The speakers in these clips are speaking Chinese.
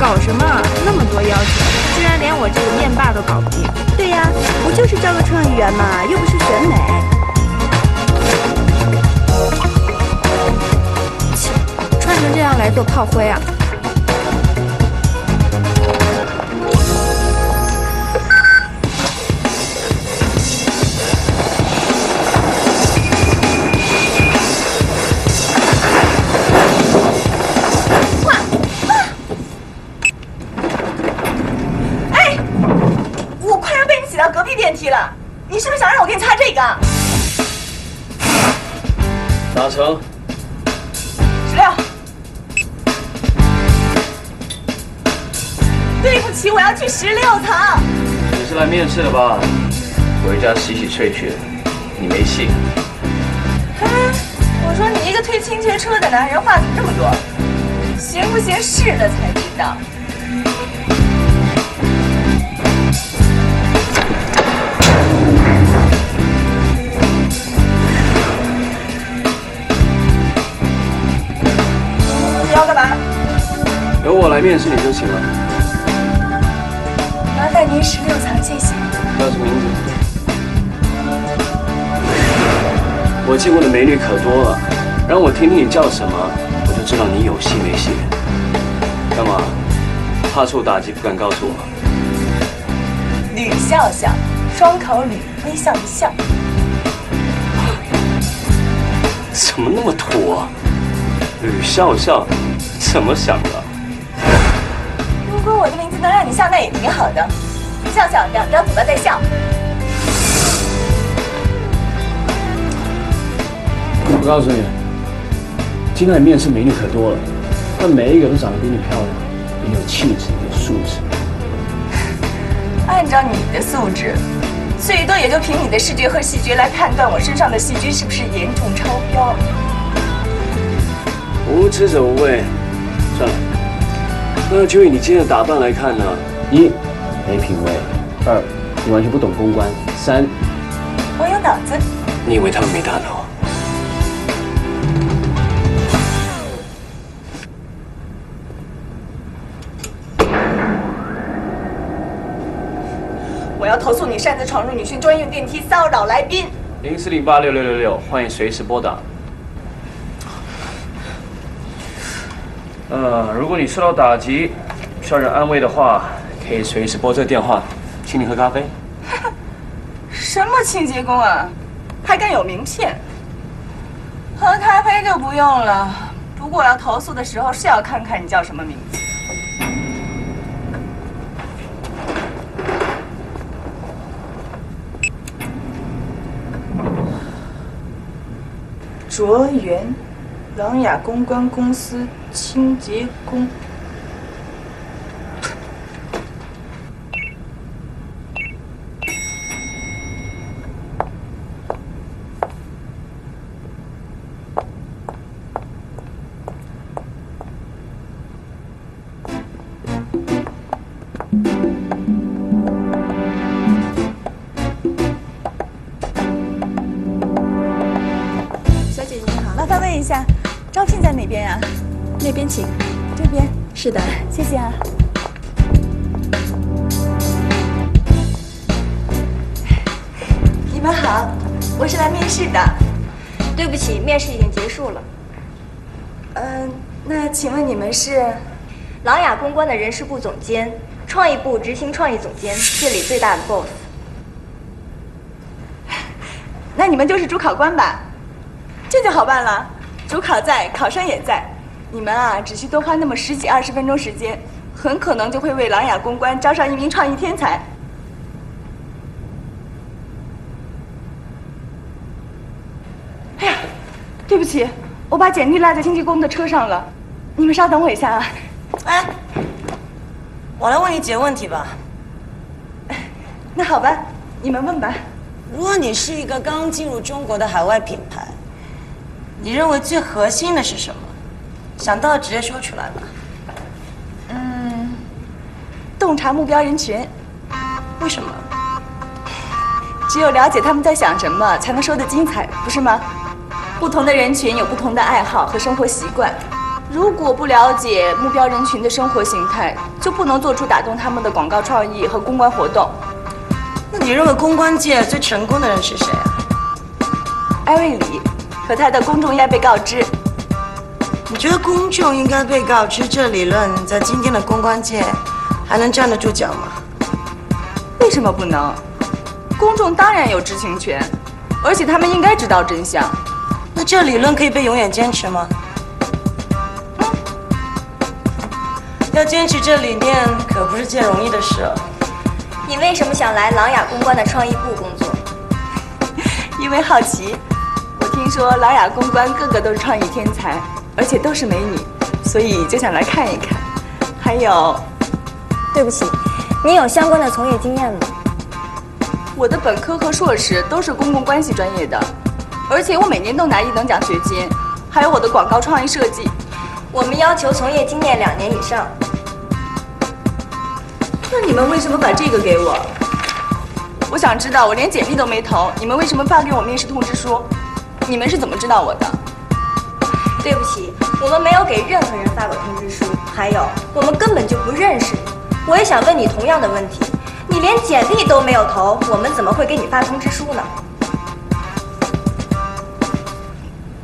搞什么？那么多要求，居然连我这个面霸都搞不定。对呀，我就是招个创意员嘛，又不是选美。切，穿成这样来做炮灰啊！了，你是不是想让我给你擦这个？达成。16。对不起，我要去16层。你是来面试的吧？回家洗洗睡去，你没戏。哎，我说你一个推倾斜车的男人，话怎么这么多？行不行试了才知道。你要干嘛？由我来面试你就行了。麻烦您16层，谢谢。叫什么名字？我见过的美女可多了，让我听听你叫什么，我就知道你有戏没戏。干嘛？怕受打击不敢告诉我？吕笑笑，双口吕，微笑的笑。怎么那么土啊？吕笑笑，怎么想的？如果我的名字能让你笑，那也挺好的。笑笑，两张嘴巴在笑。我告诉你，今天来面试美女可多了，但每一个都长得比你漂亮，也有气质，有素质。按照你的素质，最多也就凭你的视觉和细觉来判断我身上的细菌是不是严重超标。无知者无畏。算了，那就以你今天的打扮来看呢：1，没品味；2，你完全不懂公关；3，我有脑子。你以为他们没大脑？我要投诉你擅自闯入女性专用电梯骚扰来宾。04086666，欢迎随时拨打。如果你受到打击，需要人安慰的话，可以随时拨这个电话，请你喝咖啡。什么清洁工啊，还敢有名片？喝咖啡就不用了，不过我要投诉的时候是要看看你叫什么名字。卓源，琅琊公关公司清洁工。麻烦问一下，招聘在哪边呀？那边请。这边。是的，谢谢啊。你们好，我是来面试的。对不起，面试已经结束了。那请问你们是？琅琊公关的人事部总监，创意部执行创意总监，这里最大的 boss。那你们就是主考官吧？这就好办了，主考在，考生也在。你们啊，只需多花那么10几20分钟时间，很可能就会为琅琊公关招上一名创意天才。哎呀，对不起，我把简历落在清洁工的车上了，你们稍等我一下啊。哎，我来问你几个问题吧。那好吧，你们问吧。如果你是一个刚进入中国的海外品牌，你认为最核心的是什么？想到直接说出来吧。洞察目标人群。为什么？只有了解他们在想什么，才能说得精彩，不是吗？不同的人群有不同的爱好和生活习惯，如果不了解目标人群的生活形态，就不能做出打动他们的广告创意和公关活动。那你认为公关界最成功的人是谁啊？艾瑞里和他的公众应该被告知。你觉得公众应该被告知这理论在今天的公关界还能站得住脚吗？为什么不能？公众当然有知情权，而且他们应该知道真相。那这理论可以被永远坚持吗？要坚持这理念可不是件容易的事哦。你为什么想来琅琊公关的创意部工作？因为好奇，我听说琅琊公关个个都是创意天才，而且都是美女，所以就想来看一看。还有，对不起，你有相关的从业经验吗？我的本科和硕士都是公共关系专业的，而且我每年都拿1等奖学金，还有我的广告创意设计。我们要求从业经验2年以上。那你们为什么把这个给我？我想知道，我连简历都没投，你们为什么发给我面试通知书？你们是怎么知道我的？对不起，我们没有给任何人发过通知书，还有，我们根本就不认识你。我也想问你同样的问题，你连简历都没有投，我们怎么会给你发通知书呢？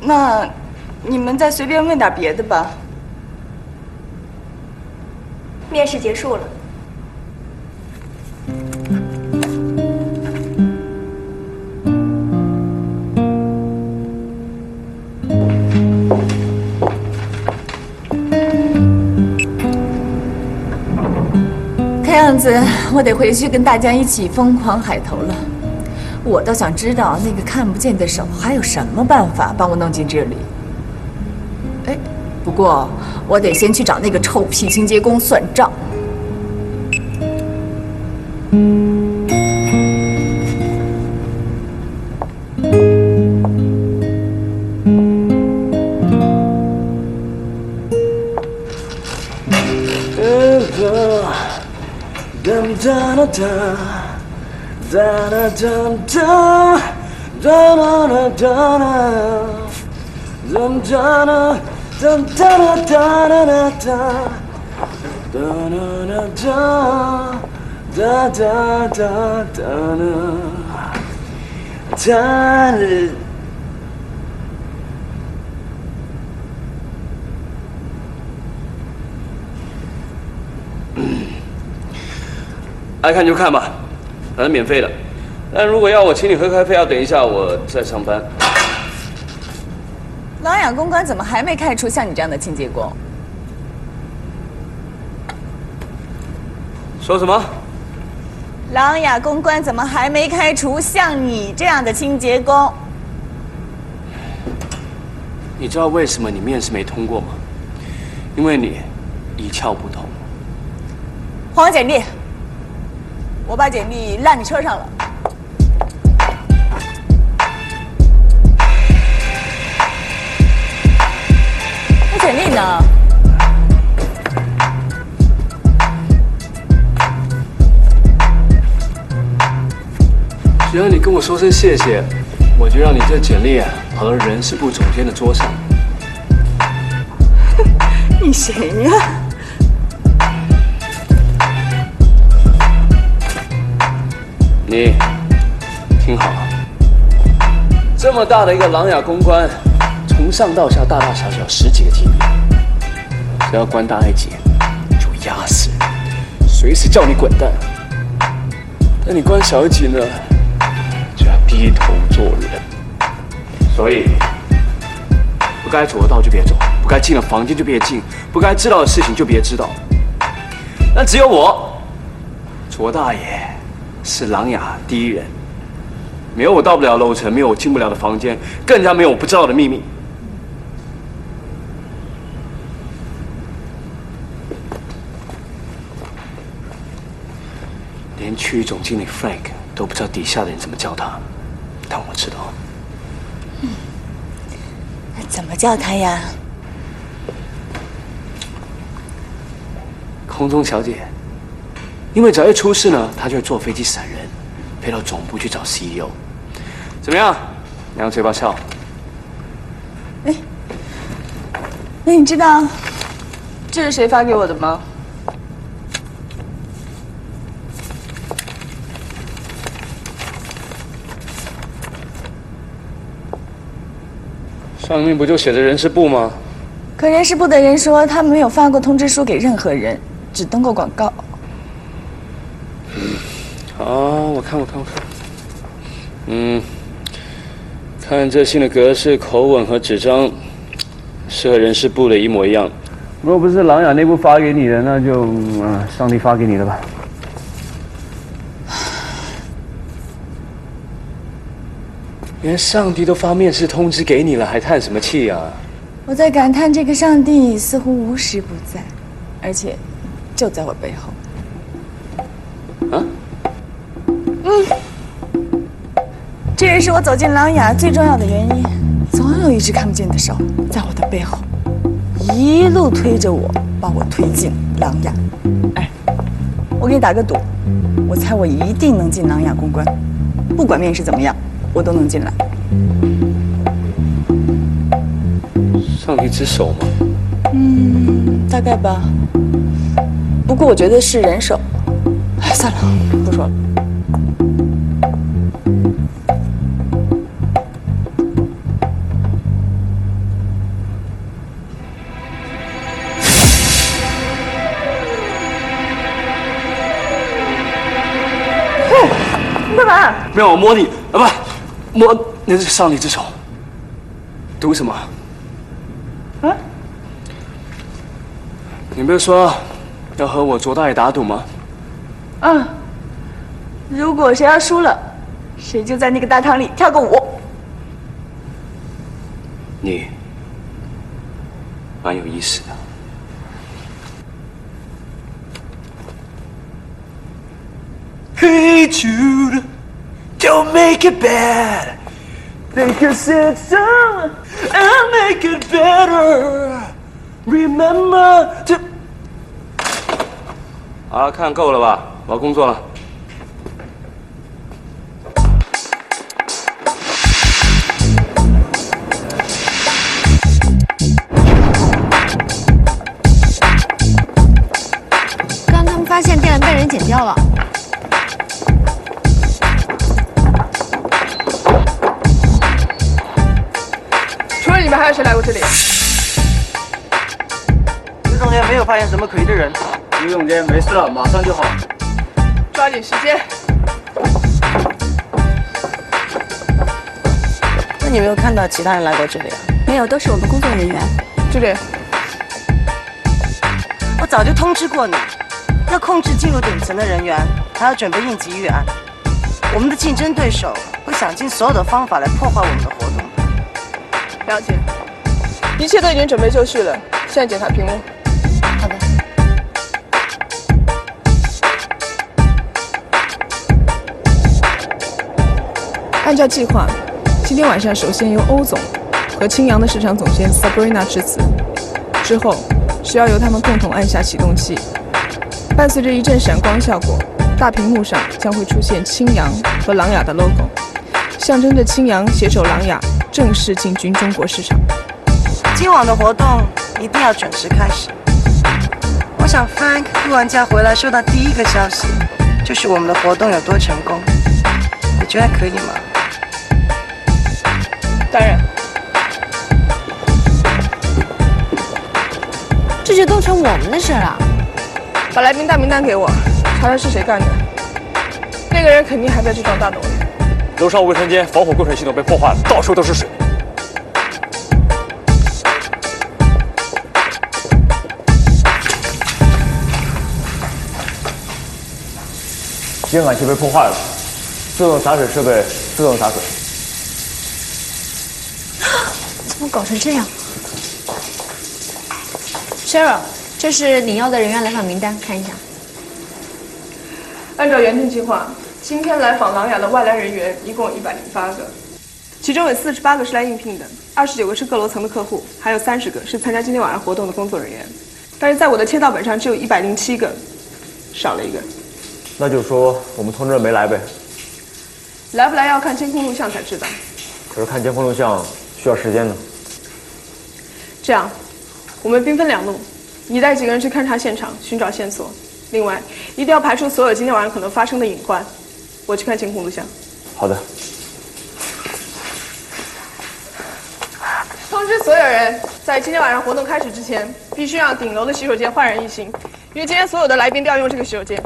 那你们再随便问点别的吧。面试结束了。看样子我得回去跟大家一起疯狂海投了。我倒想知道那个看不见的手还有什么办法把我弄进这里。哎，不过我得先去找那个臭屁清洁工算账。爱看就看吧，反正免费的。但如果要我请你喝咖啡，要等一下我在上班。琅琊公关怎么还没开出像你这样的清洁工？说什么？琅琊公关怎么还没开除像你这样的清洁工？你知道为什么你面试没通过吗？因为你一窍不通。还我简历，我把简历落你车上了。那简历呢？只要你跟我说声谢谢，我就让你这简历跑到人事部总监的桌上。你谁呀？你听好了，这么大的一个琅琊公关，从上到下大大小小10几个级别，只要官大一级就压死人，随时叫你滚蛋。但你官小一级呢，就要低头做人。所以，不该走的道就别走，不该进的房间就别进，不该知道的事情就别知道。但只有我，卓大爷是琅琊第一人，没有我到不了楼层，没有我进不了的房间，更加没有我不知道的秘密。连区域总经理 Frank 都不知道底下的人怎么叫他，但我知道。怎么叫他呀？空中小姐。因为只要一出事呢，他就会坐飞机闪人，飞到总部去找 CEO。怎么样？两嘴巴笑。哎，那你知道这是谁发给我的吗？上面不就写着人事部吗？可人事部的人说，他们没有发过通知书给任何人，只登过广告。好，我看。看这信的格式、口吻和纸张，是和人事部的一模一样。如果不是琅琊内部发给你的，那就上帝发给你的吧。连上帝都发面试通知给你了，还叹什么气啊？我在感叹这个上帝似乎无时不在，而且就在我背后。啊？这也是我走进琅琊最重要的原因。总有一只看不见的手在我的背后，一路推着我，把我推进琅琊。哎，我给你打个赌，我猜我一定能进琅琊公关，不管面试怎么样，我都能进来。上帝之手吗？大概吧。不过我觉得是人手。哎，算了，不说了。你干嘛？没有，我摸你啊，不，摸那是上帝之手。赌什么？啊？你不是说要和我卓大爷打赌吗？如果谁要输了，谁就在那个大堂里跳个舞。你蛮有意思的。Hey Jude, don't make it bad. Because it's on, I'll make it better. Remember to. 好了，看够了吧？我要工作了。刚他们发现电缆被人剪掉了。除了你们，还有谁来过这里？徐总监没有发现什么可疑的人。徐总监没事了，马上就好。抓紧时间。那你没有看到其他人来过这里啊？没有，都是我们工作人员。这里，我早就通知过你，要控制进入顶层的人员，还要准备应急预案。我们的竞争对手会想尽所有的方法来破坏我们的活动。了解，一切都已经准备就绪了，现在检查屏幕。好的。按照计划，今天晚上首先由欧总和青阳的市场总监 Sabrina 致辞，之后需要由他们共同按下启动器，伴随着一阵闪光效果，大屏幕上将会出现青阳和琅琊的 logo， 象征着青阳携手琅琊正式进军中国市场。今晚的活动一定要准时开始。我想 Frank 度完假回来收到第一个消息，就是我们的活动有多成功。你觉得可以吗？当然，这就都成我们的事了。把来宾大名单给我，查查是谁干的。那个人肯定还在这幢大楼里。楼上卫生间防火供水系统被破坏了，到处都是水。监管器被破坏了，自动洒水设备自动洒水。怎么搞成这样 ？Cheryl， 这是你要的人员来访名单，看一下。按照原定计划，今天来访琅琊的外来人员一共有108个，其中有48个是来应聘的，29个是各楼层的客户，还有30个是参加今天晚上活动的工作人员。但是在我的签到本上只有107个，少了一个。那就说我们通知人没来呗。来不来要看监控录像才知道。可是看监控录像需要时间呢。这样，我们兵分2路，你带几个人去勘察现场，寻找线索。另外，一定要排除所有今天晚上可能发生的隐患。我去看监控录像。好的。通知知所有人，在今天晚上活动开始之前，必须让顶楼的洗手间焕然一新，因为今天所有的来宾都要用这个洗手间。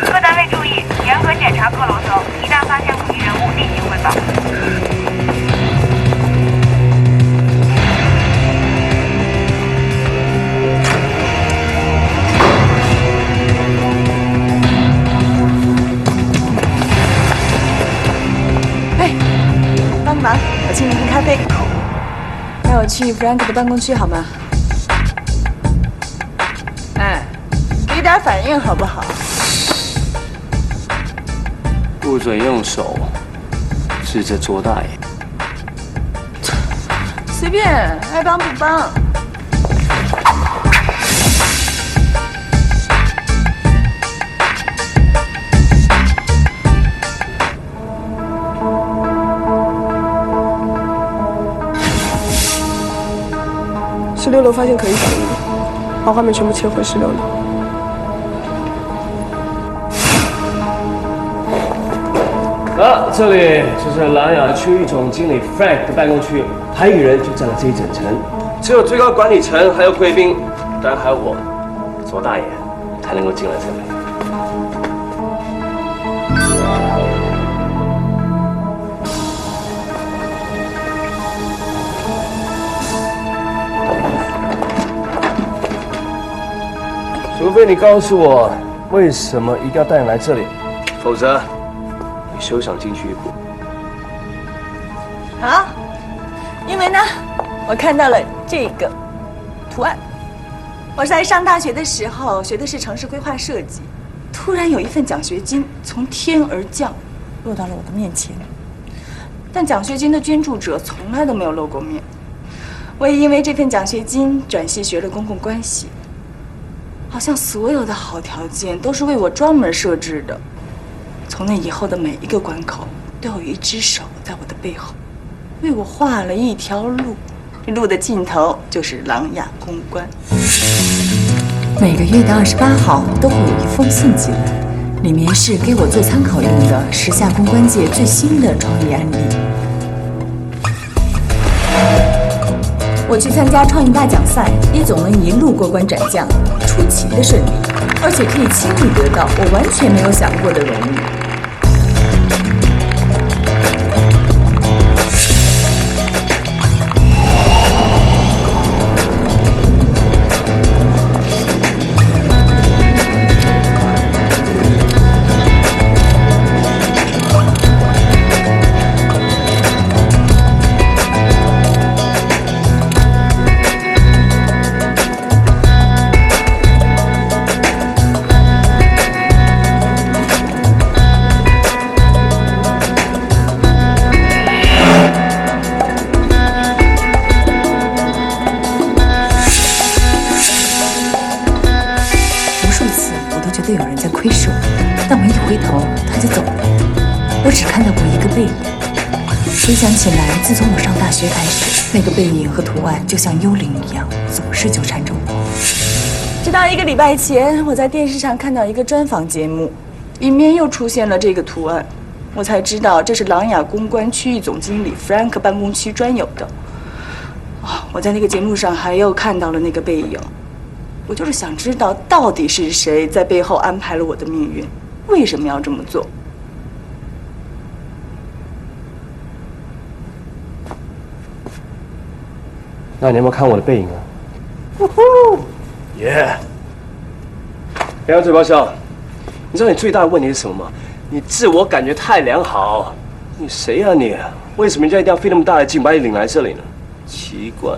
各单位注意，严格检查各楼层，一旦发现可疑人物，立即汇报。帮个忙，我请你喝咖啡。带我去 Frank 的办公区好吗？哎，给点反应好不好？不准用手指着卓大爷。随便，爱帮不帮。16楼发现可疑反应，把画面全部切回16楼。这里就是琅琊区域总经理 Frank 的办公区，还有一个人就占了这一整层，只有最高管理层还有贵宾，当然还有我卓大爷才能够进来这里。除非你告诉我为什么一定要带你来这里，否则你休想进去一步。好，因为呢，我看到了这个图案。我在上大学的时候学的是城市规划设计，突然有一份奖学金从天而降，落到了我的面前。但奖学金的捐助者从来都没有露过面。我也因为这份奖学金转系学了公共关系。好像所有的好条件都是为我专门设置的，从那以后的每一个关口，都有一只手在我的背后，为我画了一条路，路的尽头就是琅琊公关。每个月的28号都会有一封信进来，里面是给我做参考用的时下公关界最新的创意案例。我去参加创意大奖赛，也总能一路过关斩将，出奇的顺利，而且可以轻易得到我完全没有想过的荣誉。有人在窥视我，但我一回头他就走了。我只看到过一个背影。回想起来，自从我上大学开始，那个背影和图案就像幽灵一样，总是纠缠着我。直到1个礼拜前，我在电视上看到一个专访节目，里面又出现了这个图案，我才知道这是琅琊公关区域总经理 Frank 办公区专有的。我在那个节目上还又看到了那个背影。我就是想知道，到底是谁在背后安排了我的命运？为什么要这么做？那你有没有看我的背影啊？耶！不要嘴巴笑。你知道你最大的问题是什么吗？你自我感觉太良好。你谁啊你？为什么人家一定要费那么大的劲把你领来这里呢？奇怪。